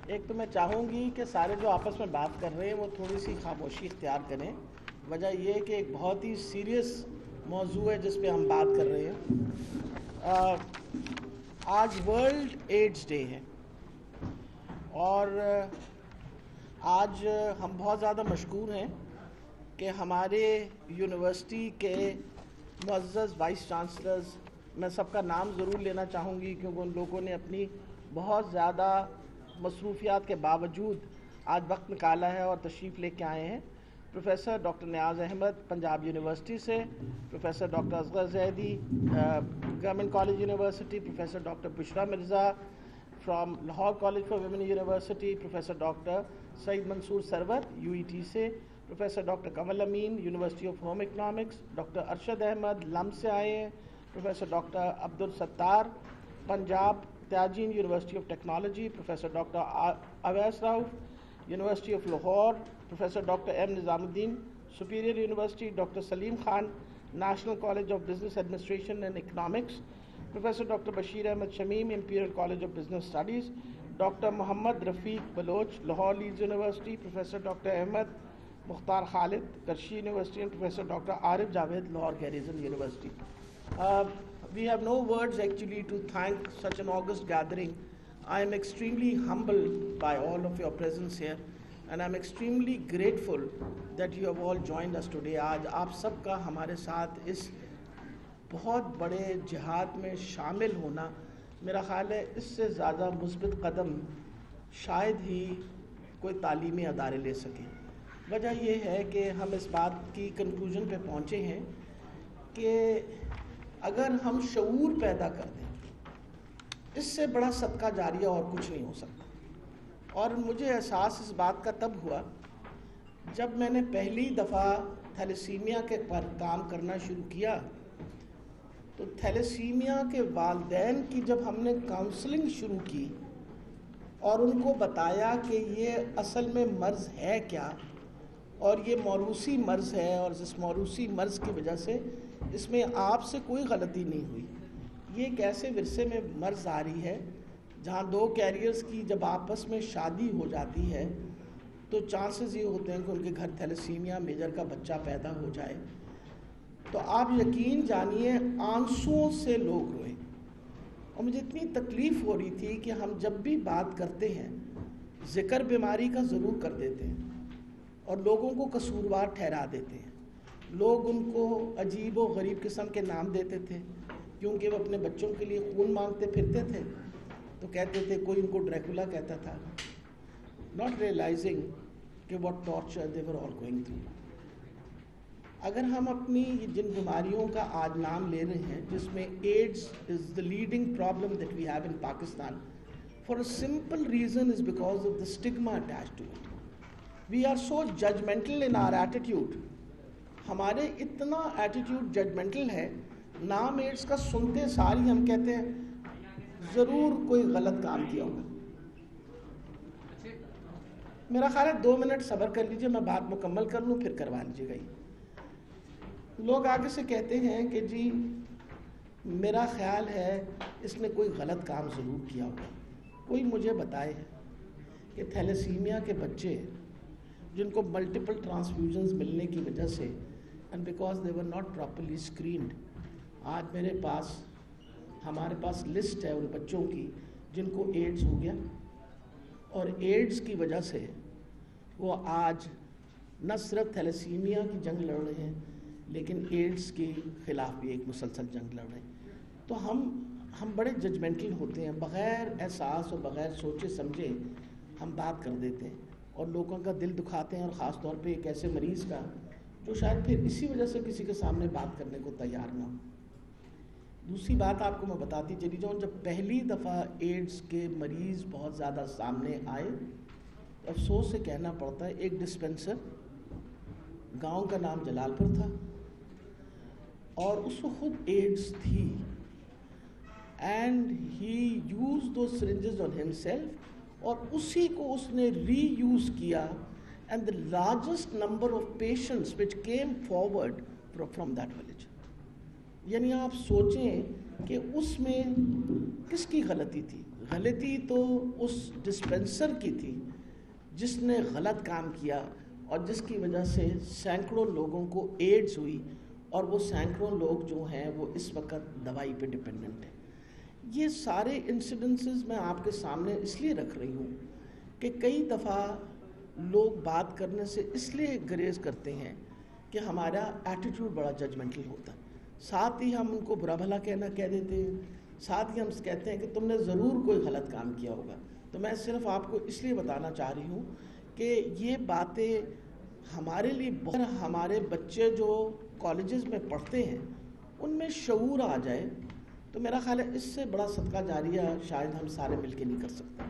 ایک تو میں چاہوں گی کہ سارے جو آپس میں بات کر رہے ہیں وہ تھوڑی سی خاموشی اختیار کریں. وجہ یہ کہ ایک بہت ہی سیریس موضوع ہے جس پہ ہم بات کر رہے ہیں. آج ورلڈ ایڈز ڈے ہے اور آج ہم بہت زیادہ مشکور ہیں کہ ہمارے یونیورسٹی کے معزز وائس چانسلرز، میں سب کا نام ضرور لینا چاہوں گی کیونکہ ان لوگوں نے اپنی بہت زیادہ مصروفیات کے باوجود آج وقت نکالا ہے اور تشریف لے کے آئے ہیں. Professor doctor Niaz Ahmed Punjab university سے، professor doctor Asghar Zaidi government college university, professor doctor Bushra Mirza from Lahore college for women university, professor doctor Saeed Mansoor Sarwar UET سے، professor doctor Kanwal Amin university of home economics, doctor Arshad Ahmed لمب سے آئے ہیں، professor doctor Abdul Sattar Punjab Tianjin university of technology, professor doctor Awais Rauf university of Lahore, professor doctor M نظام الدین superior university, doctor Salim Khan national college of business administration and economics, professor doctor Bashir Ahmed Shamim imperial college of business studies, doctor Muhammad Rafiq Baloch Lahore Leeds university, professor doctor Ahmed Mukhtar Khalid Qarshi university and professor doctor Arif Javed Lahore garrison university. We have no words actually to thank such an august gathering. I am extremely humbled by all of your presence here and I am extremely grateful that you have all joined us today. آج آپ سب کا ہمارے ساتھ اس بہت بڑے جہاد میں شامل ہونا، میرا خیال ہے اس سے زیادہ مثبت قدم شاید ہی کوئی تعلیمی ادارے لے سکیں. وجہ یہ ہے کہ ہم اس بات کی کنکلوژن پہ پہنچے ہیں کہ اگر ہم شعور پیدا کر دیں اس سے بڑا صدقہ جاریہ اور کچھ نہیں ہو سکتا. اور مجھے احساس اس بات کا تب ہوا جب میں نے پہلی دفعہ تھیلیسیمیا کے پر کام کرنا شروع کیا. تو تھیلیسیمیا کے والدین کی جب ہم نے کاؤنسلنگ شروع کی اور ان کو بتایا کہ یہ اصل میں مرض ہے کیا اور یہ موروثی مرض ہے اور اس موروثی مرض کی وجہ سے اس میں آپ سے کوئی غلطی نہیں ہوئی، یہ ایک ایسے ورثے میں مرض آ رہی ہے جہاں دو کیریئرز کی جب آپس میں شادی ہو جاتی ہے تو چانسز یہ ہوتے ہیں کہ ان کے گھر تھیلیسیمیا میجر کا بچہ پیدا ہو جائے. تو آپ یقین جانیے آنسوؤں سے لوگ روئے اور مجھے اتنی تکلیف ہو رہی تھی کہ ہم جب بھی بات کرتے ہیں ذکر بیماری کا ضرور کر دیتے ہیں اور لوگوں کو قصوروار ٹھہرا دیتے ہیں. لوگ ان کو عجیب و غریب قسم کے نام دیتے تھے کیونکہ وہ اپنے بچوں کے لیے خون مانگتے پھرتے تھے تو کہتے تھے کوئی ان کو ڈریکولا کہتا تھا، not realizing کہ what torture they were all going through. اگر ہم اپنی جن بیماریوں کا آج نام لے رہے ہیں جس میں AIDS is the leading problem that we have in Pakistan, for a simple reason is because of the stigma attached to it. We are so judgmental in our attitude. ہمارے اتنا ایٹیٹیوڈ ججمنٹل ہے، نام AIDS کا سنتے ساری ہم کہتے ہیں ضرور کوئی غلط کام کیا ہوگا. میرا خیال ہے 2 منٹ صبر کر لیجئے، میں بات مکمل کر لوں پھر کروا لیجیے گا. لوگ آگے سے کہتے ہیں کہ جی میرا خیال ہے اس نے کوئی غلط کام ضرور کیا ہوگا. کوئی مجھے بتائے کہ تھیلیسیمیا کے بچے جن کو ملٹیپل ٹرانسفیوژنز ملنے کی وجہ سے and because they were not properly screened, آج میرے پاس ہمارے پاس لسٹ ہے ان بچوں کی جن کو ایڈز ہو گیا اور ایڈز کی وجہ سے وہ آج نہ صرف تھیلیسیمیا کی جنگ لڑ رہے ہیں لیکن ایڈز کے خلاف بھی ایک مسلسل جنگ لڑ رہے ہیں. تو ہم بڑے ججمنٹل ہوتے ہیں، بغیر احساس اور بغیر سوچے سمجھے ہم بات کر دیتے ہیں اور لوگوں کا دل دکھاتے ہیں، اور خاص طور پہ ایک ایسے مریض کا جو شاید پھر اسی وجہ سے کسی کے سامنے بات کرنے کو تیار نہ ہو. دوسری بات آپ کو میں بتاتی چلی جاؤں، جب پہلی دفعہ ایڈز کے مریض بہت زیادہ سامنے آئے تو افسوس سے کہنا پڑتا ہے ایک ڈسپینسر گاؤں کا نام جلال پور تھا اور اس کو خود ایڈز تھی and he use those syringes on himself اور اسی کو اس نے ری یوز کیا and the largest number of patients which came forward from that village. یعنی آپ سوچیں کہ اس میں کس کی غلطی تھی؟ غلطی تو اس ڈسپنسر کی تھی جس نے غلط کام کیا اور جس کی وجہ سے سینکڑوں لوگوں کو ایڈز ہوئی اور وہ سینکڑوں لوگ جو ہیں وہ اس وقت دوائی پہ ڈپینڈنٹ ہیں. یہ سارے انسیڈنسز میں آپ کے سامنے اس لیے رکھ رہی ہوں کہ کئی دفعہ لوگ بات کرنے سے اس لیے گریز کرتے ہیں کہ ہمارا ایٹیٹیوڈ بڑا ججمنٹل ہوتا ہے. ساتھ ہی ہم ان کو برا بھلا کہہ دیتے ہیں, ساتھ ہی ہم کہتے ہیں کہ تم نے ضرور کوئی غلط کام کیا ہوگا. تو میں صرف آپ کو اس لیے بتانا چاہ رہی ہوں کہ یہ باتیں ہمارے لیے بہت, ہمارے بچے جو کالجز میں پڑھتے ہیں ان میں شعور آ جائے تو میرا خیال ہے اس سے بڑا صدقہ جاریہ شاید ہم سارے مل کے نہیں کر سکتے.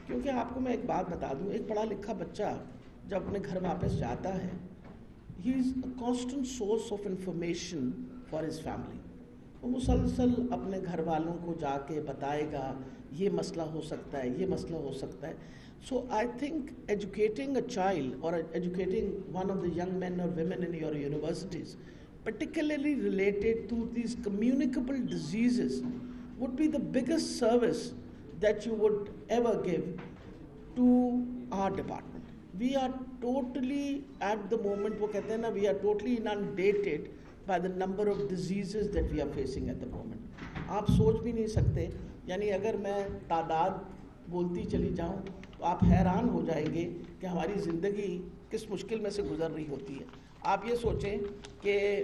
کیونکہ آپ کو میں ایک بات بتا دوں, ایک پڑھا لکھا بچہ جب اپنے گھر واپس جاتا ہے, he is a constant source of information for his family. وہ مسلسل اپنے گھر والوں کو جا کے بتائے گا یہ مسئلہ ہو سکتا ہے, یہ مسئلہ ہو سکتا ہے. So I think educating a child or educating one of the young men or women in your universities, particularly related to these communicable diseases, would be the biggest service that you would ever give to our department. We are totally at the moment, وہ کہتے ہیں نا, we are totally inundated by the number of diseases that we are facing at the moment. آپ سوچ بھی نہیں سکتے, یعنی اگر میں تعداد بولتی چلی جاؤں تو آپ حیران ہو جائیں گے کہ ہماری زندگی کس مشکل میں سے گزر رہی ہوتی ہے. آپ یہ سوچیں کہ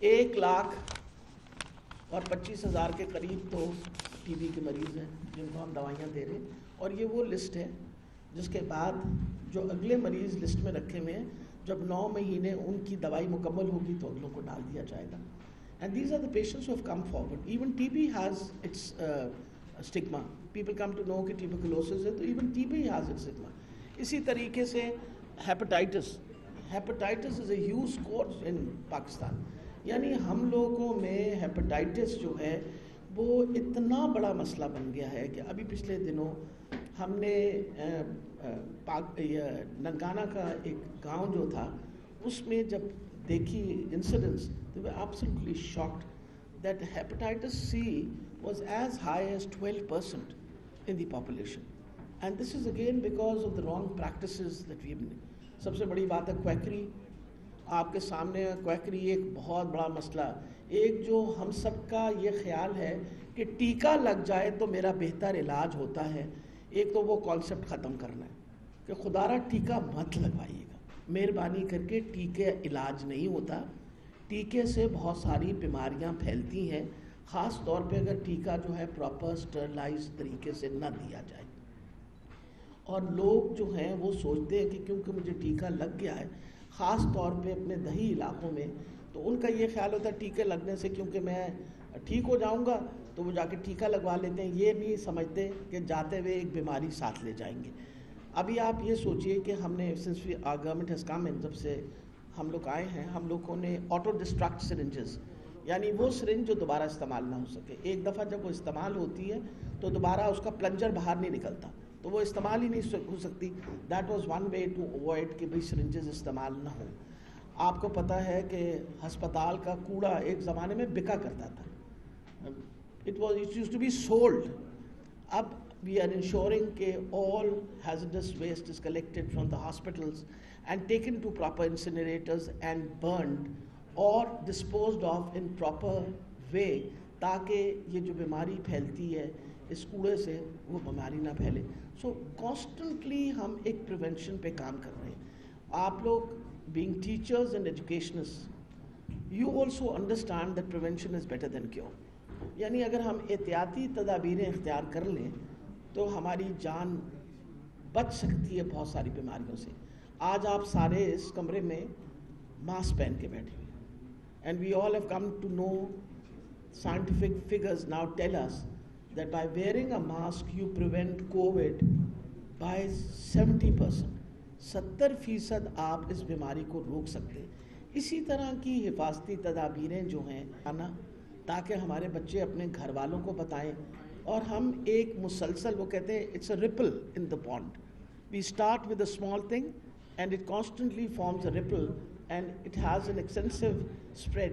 1,25,000 کے قریب تو ٹی بی کے مریض ہیں جن کو ہم دوائیاں دے رہے ہیں, اور یہ وہ لسٹ ہے جس کے بعد جو اگلے مریض لسٹ میں رکھے ہوئے ہیں, جب 9 مہینے ان کی دوائی مکمل ہوگی تو اگلوں کو ڈال دیا جائے گا. And these are the patients who have come forward. Even TB has its stigma. People come to know کہ tuberculosis ہے تو even TB has its stigma. اسی طریقے سے hepatitis is a huge cause in Pakistan. یعنی ہم لوگوں میں hepatitis جو ہے وہ اتنا بڑا مسئلہ بن گیا ہے کہ ابھی پچھلے دنوں ہم نے ننکانہ کا ایک گاؤں جو تھا اس میں جب دیکھی incidents, they were absolutely shocked that hepatitis C was as high as 12% in the population. And this is again because of the wrong practices that we have made. سب سے بڑی بات ہے quackery. آپ کے سامنے quackery ایک بہت بڑا مسئلہ, ایک جو ہم سب کا یہ خیال ہے کہ ٹیکہ لگ جائے تو میرا بہتر علاج ہوتا ہے. ایک تو وہ کانسیپٹ ختم کرنا ہے کہ خدا را ٹیکہ مت لگوائیے گا, مہربانی کر کے ٹیکے علاج نہیں ہوتا. ٹیکے سے بہت ساری بیماریاں پھیلتی ہیں, خاص طور پہ اگر ٹیکہ جو ہے پراپر اسٹرلائز طریقے سے نہ دیا جائے. اور لوگ جو ہیں وہ سوچتے ہیں کہ کیونکہ مجھے ٹیکہ لگ گیا ہے, خاص طور پہ اپنے دیہی علاقوں میں, تو ان کا یہ خیال ہوتا ہے ٹیکے لگنے سے کیونکہ میں ٹھیک ہو جاؤں گا تو وہ جا کے ٹیکہ لگوا لیتے ہیں. یہ نہیں سمجھتے کہ جاتے ہوئے ایک بیماری ساتھ لے جائیں گے. ابھی آپ یہ سوچئے کہ ہم نے سنس گورنمنٹ ہیز کم ان, جب سے ہم لوگ آئے ہیں, ہم لوگوں نے آٹو ڈسٹرکٹ سرنجز, یعنی وہ سرنج جو دوبارہ استعمال نہ ہو سکے, ایک دفعہ جب وہ استعمال ہوتی ہے تو دوبارہ اس کا پلنجر باہر نہیں نکلتا, تو وہ استعمال ہی نہیں ہو سکتی. That was one way to avoid کہ بھئی سرنجز استعمال نہ ہوں. آپ کو پتہ ہے کہ ہسپتال کا کوڑا ایک زمانے میں بکا کرتا تھا, it used to be sold. اب we are ensuring کہ all hazardous waste is collected from the hospitals and taken to proper incinerators and burned or disposed of in proper way, تاکہ یہ جو بیماری پھیلتی ہے اس کوڑے سے وہ بیماری نہ پھیلے. سو کانسٹنٹلی ہم ایک پریونشن پہ کام کر رہے ہیں. آپ لوگ being teachers and educationists, you also understand that prevention is better than cure. یعنی اگر ہم احتیاطی تدابیریں اختیار کر لیں تو ہماری جان بچ سکتی ہے بہت ساری بیماریوں سے. آج آپ سارے اس کمرے میں ماسک پہن کے بیٹھے ہوئے ہیں, and we all have come to know scientific figures now tell us that by wearing a mask you prevent COVID by 70%. 70% آپ اس بیماری کو روک سکتے ہیں. اسی طرح کی حفاظتی تدابیریں جو ہیں آنا, تاکہ ہمارے بچے اپنے گھر والوں کو بتائیں, اور ہم ایک مسلسل, وہ کہتے ہیں it's a ripple in the pond. We start with a small thing and it constantly forms a ripple and it has an extensive spread.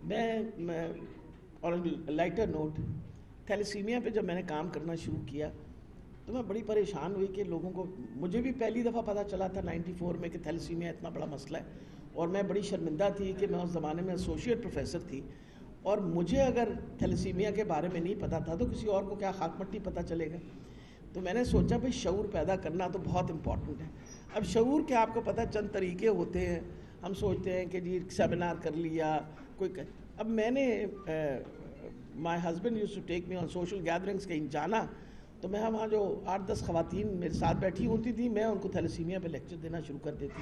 میں اور لائٹر نوٹ, تھیلیسیمیا پہ جب میں نے کام کرنا شروع کیا تو میں بڑی پریشان ہوئی کہ لوگوں کو، مجھے بھی پہلی دفعہ پتہ چلا تھا 94 میں کہ تھیلیسیمیا اتنا بڑا مسئلہ ہے، اور میں بڑی شرمندہ تھی کہ میں اس زمانے میں ایسوسیٹ پروفیسر تھی، اور مجھے اگر تھیلیسیمیا کے بارے میں نہیں پتہ تھا تو کسی اور کو کیا خاک مٹی پتہ چلے گا. تو میں نے سوچا بھئی شعور پیدا کرنا تو بہت امپورٹنٹ ہے. اب شعور کے آپ کو پتہ چند طریقے ہوتے ہیں. ہم سوچتے ہیں کہ جی سیمینار کر لیا کوئی اب میں نے my husband use to take me on social gatherings کہیں جانا تو میں وہاں جو 8-10 خواتین میرے ساتھ بیٹھی ہوتی تھیں میں ان کو تھیلیسیمیا پہ لیکچر دینا شروع کر دیتی.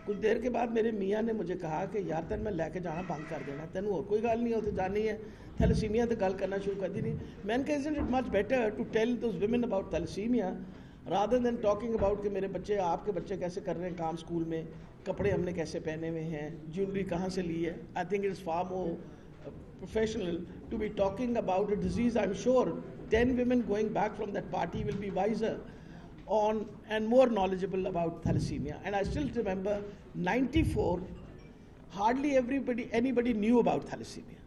کچھ دیر کے بعد میرے میاں نے مجھے کہا کہ یار تین میں لے کے جانا بند کر دینا، تین اور کوئی گل نہیں ہوتی جانی ہے تھیلیسیمیا تو گل کرنا شروع کر دی. نہیں میں نے کہا isn't it much better to tell those women about thalassemia rather than talking about کہ میرے بچے، آپ کے بچے کیسے کر رہے ہیں کام اسکول میں، کپڑے ہم نے کیسے پہنے ہوئے ہیں، جیولری کہاں سے لی ہے. I think it is far more professional to be talking about a disease. I'm sure 10 women going back from that party will be wiser on and more knowledgeable about thalassemia. And I still remember 94 hardly anybody knew about thalassemia.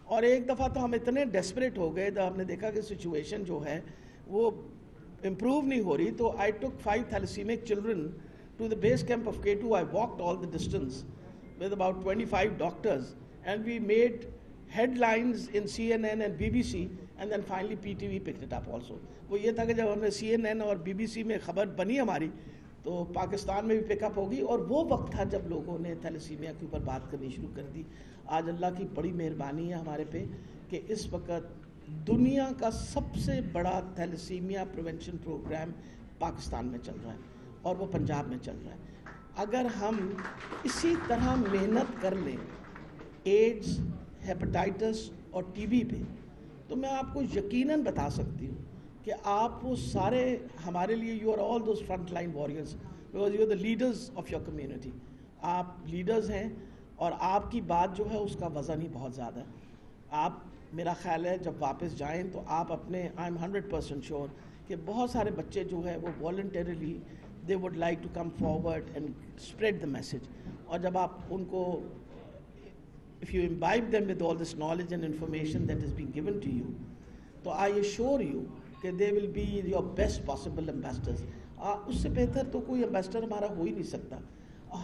اور ایک دفعہ تو ہم اتنے desperate ہو گئے جب ہم نے دیکھا کہ سچویشن جو ہے وہ امپروو نہیں ہو رہی. تو I took 5 thalassaemic children to the base camp of K2. I walked all the distance with about 25 doctors and we made headlines in CNN and BBC and then finally PTV picked it up also. وہ یہ تھا کہ جب ہم نے CNN اور BBC میں خبر بنی ہماری تو پاکستان میں بھی پک اپ ہوگی. اور وہ وقت تھا جب لوگوں نے تھیلیسیمیا کے اوپر بات کرنی شروع کر دی. آج اللہ کی بڑی مہربانی ہے ہمارے پہ کہ اس وقت دنیا کا سب سے بڑا تھیلیسیمیا پریونشن پروگرام پاکستان میں چل رہا ہے اور وہ پنجاب میں چل رہا ہے. اگر ہم اسی طرح محنت کر لیں ایڈز، ہیپاٹائٹس اور ٹی بی پہ تو میں آپ کو یقیناً بتا سکتی ہوں کہ آپ وہ سارے ہمارے لیے you are all those front line warriors because you are the leaders of your community. آپ لیڈرز ہیں اور آپ کی بات جو ہے اس کا وزن ہی بہت زیادہ ہے. آپ میرا خیال ہے جب واپس جائیں تو آپ اپنے آئی ایم 100% شیور کہ بہت سارے بچے جو ہے وہ voluntarily they would like to come forward and spread the message. اور جب آپ ان کو if you imbibe them with all this knowledge and information that is being given to you, تو I assure you کہ they will be your best possible ambassadors. اس سے بہتر تو کوئی امبیسڈر ہمارا ہو ہی نہیں سکتا.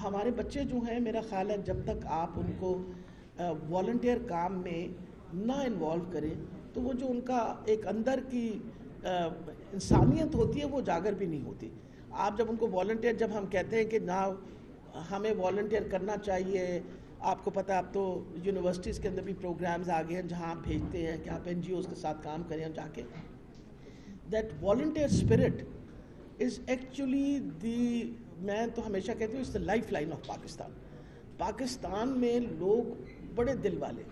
ہمارے بچے جو ہیں میرا خیال ہے جب تک آپ ان کو والنٹیئر کام میں نہ انوالو کریں تو وہ جو ان کا ایک اندر کی انسانیت ہوتی ہے وہ اجاگر بھی نہیں ہوتی. آپ جب ان کو والنٹیئر، جب ہم کہتے ہیں کہ نہ ہمیں والنٹیئر کرنا چاہیے، آپ کو پتہ اب تو یونیورسٹیز کے اندر بھی پروگرامز آ گئے ہیں جہاں آپ بھیجتے ہیں کہ آپ این جی اوز کے ساتھ کام کریں جا کے. That volunteer spirit is actually the, میں تو ہمیشہ کہتی ہوں it's the life line of Pakistan. Pakistan میں لوگ بڑے دل والے،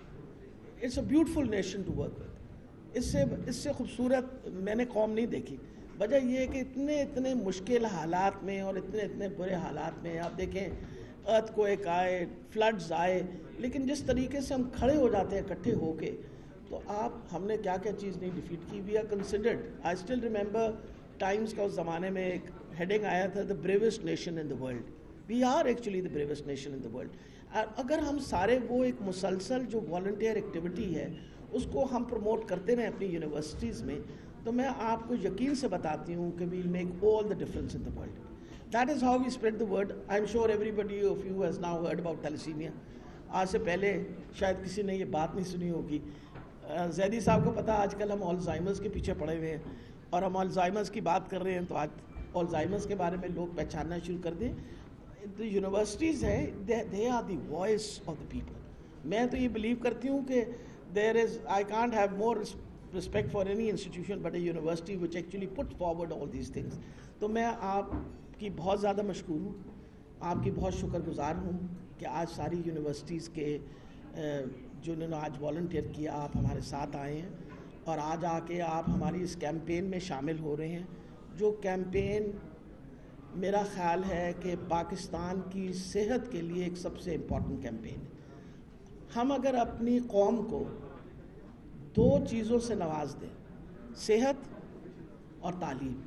it's a beautiful nation to work with. اس سے خوبصورت میں نے قوم نہیں دیکھی. وجہ یہ ہے کہ اتنے مشکل حالات میں اور اتنے برے حالات میں آپ دیکھیں ارتھ کو ایک آئے، فلڈز آئے، لیکن جس طریقے سے ہم کھڑے ہو جاتے ہیں اکٹھے ہو کے تو آپ ہم نے کیا کیا چیز نہیں ڈیفیٹ کی. We are considered. I still remember Times کا اس زمانے میں ایک ہیڈنگ آیا تھا the bravest nation in the world. We are actually the bravest nation in the world. اگر ہم سارے وہ ایک مسلسل جو والنٹیئر ایکٹیویٹی ہے اس کو ہم پروموٹ کرتے رہیں اپنی یونیورسٹیز میں تو میں آپ کو یقین سے بتاتی ہوں کہ we'll make all the difference in the world. That is how we spread the word. I'm sure everybody of you has now heard about thalassemia. آج سے پہلے شاید کسی نے یہ بات نہیں سنی ہوگی. زیدی صاحب کو پتہ آج کل ہم آلزائمرز کے پیچھے پڑے ہوئے ہیں اور ہم آلزائمرز کی بات کر رہے ہیں تو آج آلزائمرز کے بارے میں لوگ پہچاننا شروع کر دیں. جو یونیورسٹیز ہیں they are the voice of the people. میں تو یہ بلیو کرتی ہوں کہ I can't have more respect for any institution but a university which actually put forward all these things. تو میں آپ کی بہت زیادہ مشکور ہوں، آپ کی بہت شکر گزار ہوں کہ آج ساری یونیورسٹیز کے جنہوں نے آج والنٹیئر کیا آپ ہمارے ساتھ آئے ہیں اور آج آ کے آپ ہماری اس کیمپین میں شامل ہو رہے ہیں. جو کیمپین میرا خیال ہے کہ پاکستان کی صحت کے لیے ایک سب سے امپورٹنٹ کیمپین ہے. ہم اگر اپنی قوم کو 2 چیزوں سے نواز دیں، صحت اور تعلیم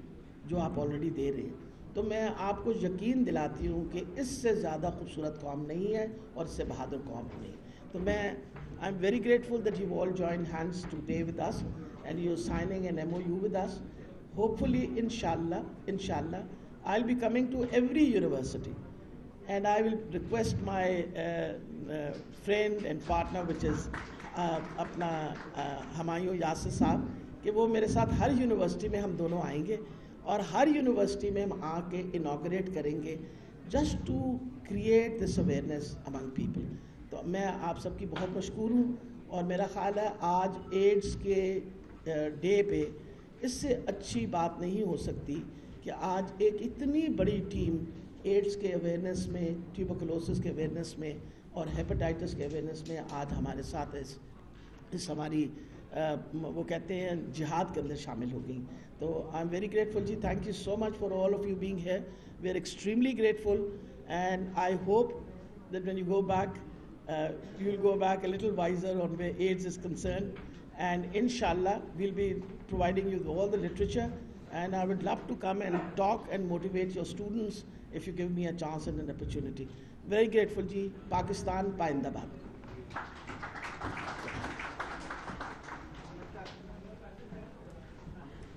جو آپ آلریڈی دے رہے ہیں، تو میں آپ کو یقین دلاتی ہوں کہ اس سے زیادہ خوبصورت قوم نہیں ہے اور اس سے بہادر قوم نہیں. تو میں I am very grateful that you all join hands today with us and you're signing an MOU with us. Hopefully, inshallah, I'll be coming to every university, and I will request my friend and partner, which is اپنا ہمایوں یاسر صاحب, کہ وہ میرے ساتھ ہر university میں ہم دونوں آئیں گے اور ہر یونیورسٹی میں ہم آ کے انوگریٹ کریں گے, just to create this awareness among people. تو میں آپ سب کی بہت مشکور ہوں, اور میرا خیال ہے آج ایڈز کے ڈے پہ اس سے اچھی بات نہیں ہو سکتی کہ آج ایک اتنی بڑی ٹیم ایڈز کے اویئرنیس میں, ٹیوبرکلوسس کے اویئرنیس میں اور ہیپاٹائٹس کے اویئرنیس میں آج ہمارے ساتھ اس ہماری وہ کہتے ہیں جہاد کے اندر شامل ہو گئی. تو آئی ایم ویری گریٹفل جی, thank you so much for all of you being here. We are extremely grateful, and I hope that when you go back you will go back a little wiser on where AIDS is concerned, and inshallah we'll be providing you all the literature, and I would love to come and talk and motivate your students if you give me a chance and an opportunity. Very grateful ji. Pakistan Paindabad.